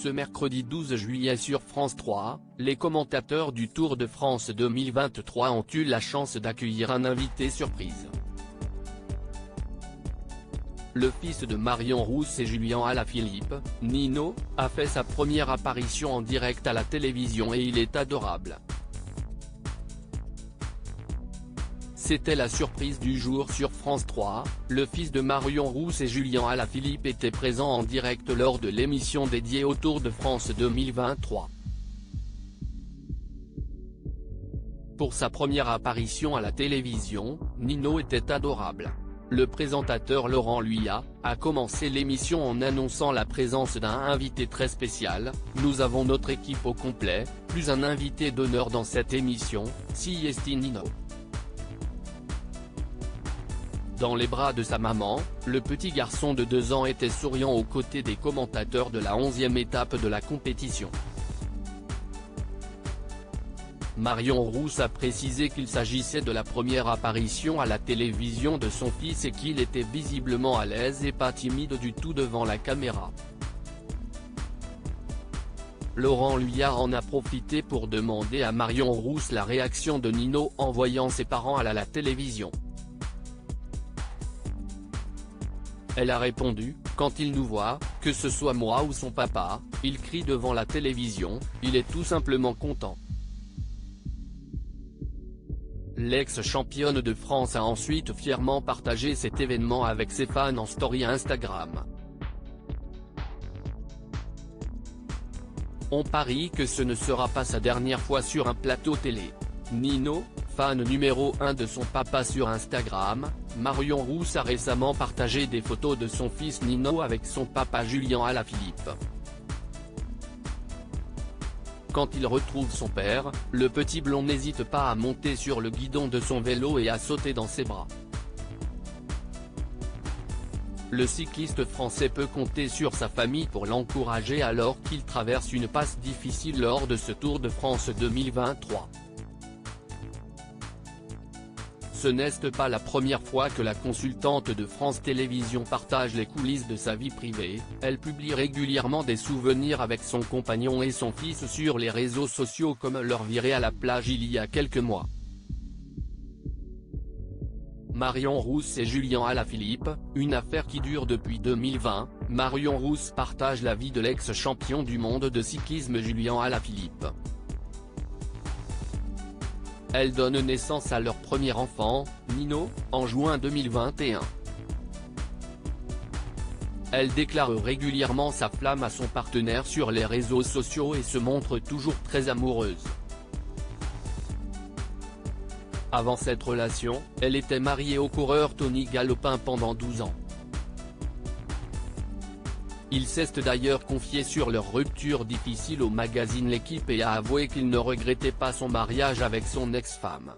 Ce mercredi 12 juillet sur France 3, les commentateurs du Tour de France 2023 ont eu la chance d'accueillir un invité surprise. Le fils de Marion Rousse et Julien Alaphilippe, Nino, a fait sa première apparition en direct à la télévision et il est adorable. C'était la surprise du jour sur France 3, le fils de Marion Rousse et Julien Alaphilippe était présent en direct lors de l'émission dédiée au Tour de France 2023. Pour sa première apparition à la télévision, Nino était adorable. Le présentateur Laurent Luyat a commencé l'émission en annonçant la présence d'un invité très spécial. Nous avons notre équipe au complet, plus un invité d'honneur dans cette émission, si est Nino. Dans les bras de sa maman, le petit garçon de 2 ans était souriant aux côtés des commentateurs de la 11e étape de la compétition. Marion Rousse a précisé qu'il s'agissait de la première apparition à la télévision de son fils et qu'il était visiblement à l'aise et pas timide du tout devant la caméra. Laurent Luyat en a profité pour demander à Marion Rousse la réaction de Nino en voyant ses parents à la télévision. Elle a répondu, quand il nous voit, que ce soit moi ou son papa, il crie devant la télévision, il est tout simplement content. L'ex-championne de France a ensuite fièrement partagé cet événement avec ses fans en story Instagram. On parie que ce ne sera pas sa dernière fois sur un plateau télé. Nino, fan numéro 1 de son papa sur Instagram, Marion Rousse a récemment partagé des photos de son fils Nino avec son papa Julien Alaphilippe. Quand il retrouve son père, le petit blond n'hésite pas à monter sur le guidon de son vélo et à sauter dans ses bras. Le cycliste français peut compter sur sa famille pour l'encourager alors qu'il traverse une passe difficile lors de ce Tour de France 2023. Ce n'est pas la première fois que la consultante de France Télévisions partage les coulisses de sa vie privée, elle publie régulièrement des souvenirs avec son compagnon et son fils sur les réseaux sociaux comme leur virée à la plage il y a quelques mois. Marion Rousse et Julien Alaphilippe, une affaire qui dure depuis 2020, Marion Rousse partage la vie de l'ex-champion du monde de cyclisme Julien Alaphilippe. Elle donne naissance à leur premier enfant, Nino, en juin 2021. Elle déclare régulièrement sa flamme à son partenaire sur les réseaux sociaux et se montre toujours très amoureuse. Avant cette relation, elle était mariée au coureur Tony Galopin pendant 12 ans. Il s'est d'ailleurs confié sur leur rupture difficile au magazine L'Équipe et a avoué qu'il ne regrettait pas son mariage avec son ex-femme.